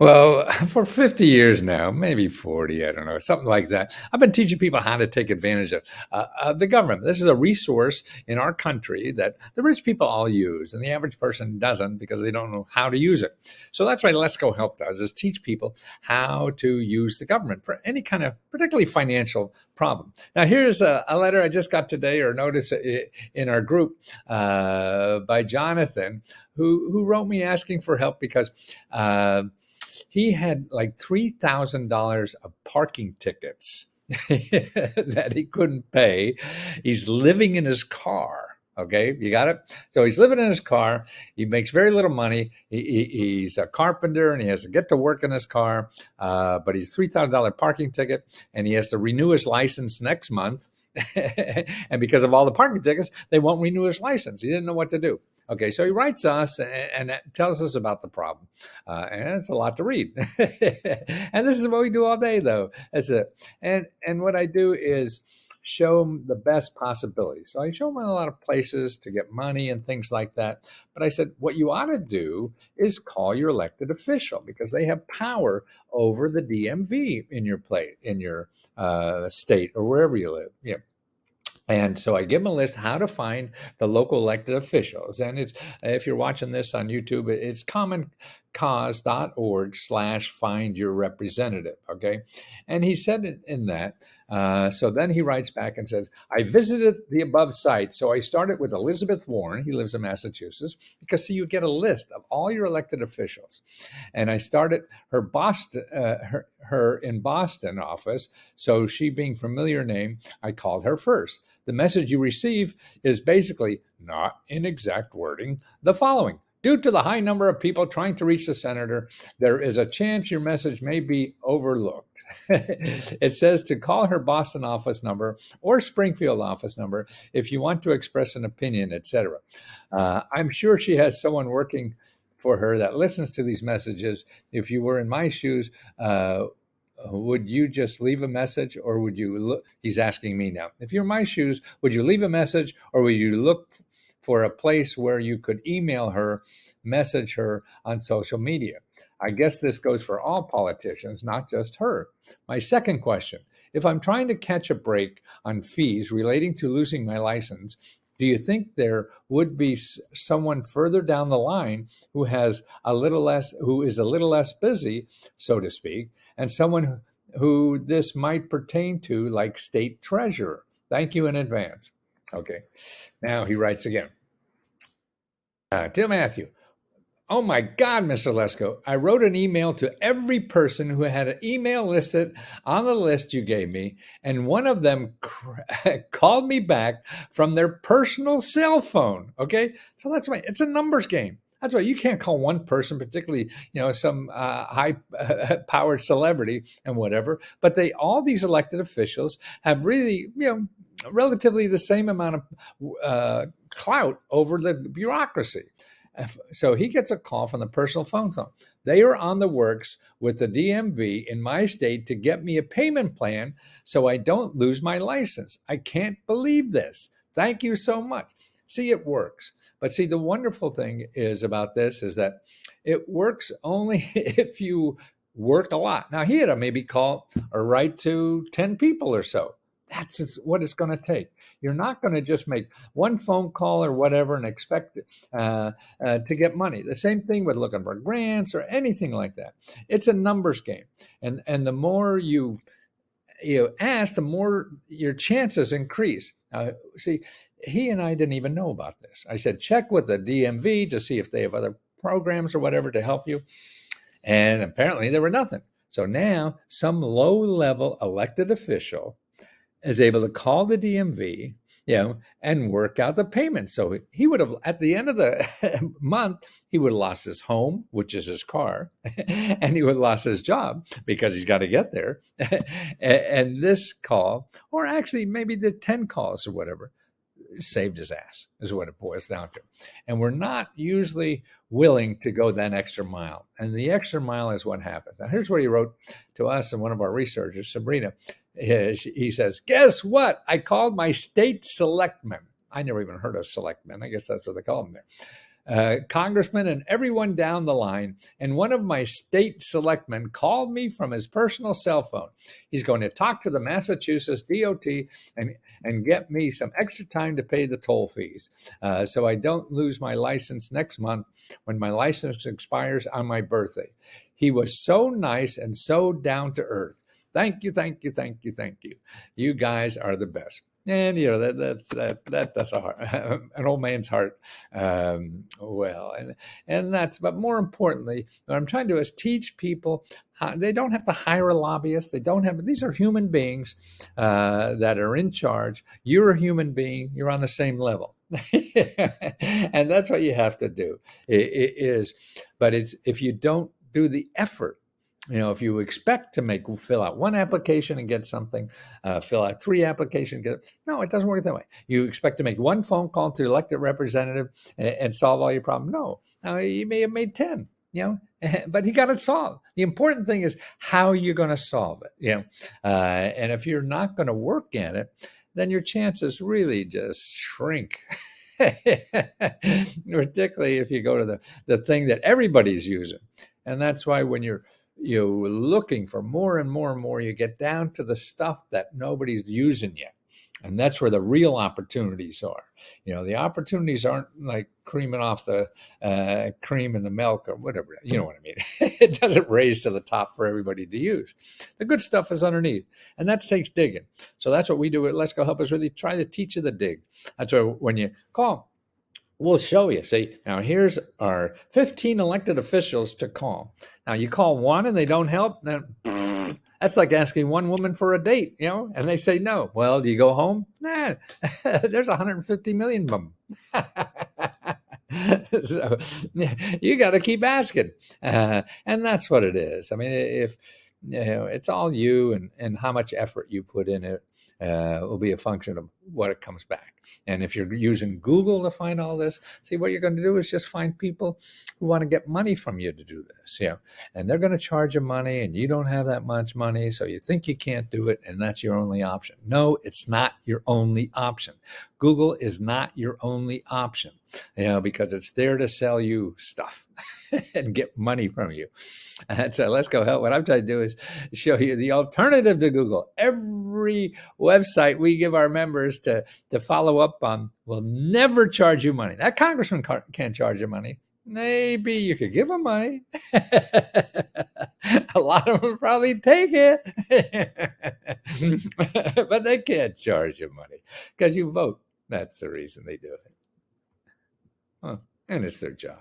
Well, for 50 years now, maybe 40, I don't know, something like that. I've been teaching people how to take advantage of the government. This is a resource in our country that the rich people all use, and the average person doesn't because they don't know how to use it. So that's why Lesko Help does is teach people how to use the government for any kind of particularly financial problem. Now, here's a letter I just got today, or notice in our group by Jonathan, who wrote me asking for help because he had like $3,000 of parking tickets that he couldn't pay. He's living in his car. Okay, you got it. So he's living in his car. He makes very little money. He's a carpenter and he has to get to work in his car. But he's $3,000 parking ticket, and he has to renew his license next month. And because of all the parking tickets, they won't renew his license. He didn't know what to do. Okay, so he writes us and tells us about the problem, and it's a lot to read. And this is what we do all day, though. That's it. And what I do is show them the best possibilities. So I show them a lot of places to get money and things like that. But I said, what you ought to do is call your elected official because they have power over the DMV in your state or wherever you live. Yeah. And so I give them a list how to find the local elected officials. And it's if you're watching this on YouTube, it's commoncause.org/find your representative. Okay. And he said in that. So then he writes back and says, I visited the above site. So I started with Elizabeth Warren. He lives in Massachusetts because see, you get a list of all your elected officials. And I started her her in Boston office. So she being familiar name, I called her first. The message you receive is basically not in exact wording the following. Due to the high number of people trying to reach the senator, there is a chance your message may be overlooked. It says to call her Boston office number or Springfield office number if you want to express an opinion, etc. I'm sure she has someone working for her that listens to these messages. If you were in my shoes, would you just leave a message or would you look? He's asking me now. If you're in my shoes, would you leave a message or would you look for a place where you could email her, message her on social media? I guess this goes for all politicians, not just her. My second question, if I'm trying to catch a break on fees relating to losing my license, do you think there would be someone further down the line who is a little less busy, so to speak, and someone who this might pertain to, like state treasurer? Thank you in advance. Okay. Now he writes again. Dear Matthew, oh my God, Mr. Lesko, I wrote an email to every person who had an email listed on the list you gave me, and one of them called me back from their personal cell phone. Okay, so that's right. It's a numbers game. That's right. You can't call one person, particularly some high-powered celebrity and whatever. But all these elected officials have really relatively the same amount of clout over the bureaucracy. So he gets a call from the personal phone. They are on the works with the DMV in my state to get me a payment plan so I don't lose my license. I can't believe this. Thank you so much. See, it works. But see, the wonderful thing is about this is that it works only if you work a lot. Now, he had to maybe call or write to 10 people or so. That's what it's going to take. You're not going to just make one phone call or whatever and expect to get money. The same thing with looking for grants or anything like that. It's a numbers game, and the more you ask, the more your chances increase. See, he and I didn't even know about this. I said check with the DMV to see if they have other programs or whatever to help you, and apparently there were nothing. So now some low-level elected official is able to call the DMV, and work out the payment. So he would have, at the end of the month, he would have lost his home, which is his car, and he would have lost his job because he's got to get there. And this call, or actually maybe the 10 calls or whatever, saved his ass, is what it boils down to. And we're not usually willing to go that extra mile. And the extra mile is what happens. Now, here's what he wrote to us and one of our researchers, Sabrina. He says, guess what? I called my state selectman. I never even heard of selectmen. I guess that's what they call them there. congressmen and everyone down the line. And one of my state selectmen called me from his personal cell phone. He's going to talk to the Massachusetts DOT and get me some extra time to pay the toll fees, so I don't lose my license next month when my license expires on my birthday. He was so nice and so down to earth. Thank you, thank you, thank you, thank you. You guys are the best. And you know that does a heart, an old man's heart, well. And that's, but more importantly, what I'm trying to do is teach people how they don't have to hire a lobbyist. They don't have. These are human beings that are in charge. You're a human being. You're on the same level. And that's what you have to do. It is, but it's if you don't do the effort. You know, if you expect to fill out one application and get something, fill out 3 applications, no, it doesn't work that way. You expect to make one phone call to elected representative and solve all your problems. No, you may have made 10, you know, but he got it solved. The important thing is how you're going to solve it, you know, and if you're not going to work at it, then your chances really just shrink. Particularly if you go to the thing that everybody's using. And that's why when you're looking for more and more and more, you get down to the stuff that nobody's using yet. And that's where the real opportunities are. You know, the opportunities aren't like creaming off the cream in the milk or whatever. You know what I mean? It doesn't raise to the top for everybody to use. The good stuff is underneath, and that takes digging. So that's what we do at Lesko Help Us Really try to teach you the dig. That's why when you call, we'll show you. Say, now here's our 15 elected officials to call. Now you call one and they don't help, then that's like asking one woman for a date, you know, and they say no. Well, do you go home? Nah, there's 150 million of them. So you got to keep asking. And that's what it is. I mean, if you know, it's all you and how much effort you put in it. Will be a function of what it comes back. And if you're using Google to find all this, see, what you're going to do is just find people who want to get money from you to do this, you know, and they're going to charge you money and you don't have that much money. So you think you can't do it. And that's your only option. No, it's not your only option. Google is not your only option, you know, because it's there to sell you stuff and get money from you. And so let's go help. What I'm trying to do is show you the alternative to Google. Every website we give our members to follow up on will never charge you money. That congressman can't charge you money. Maybe you could give them money. A lot of them probably take it. But they can't charge you money because you vote. That's the reason they do it. Huh. And it's their job.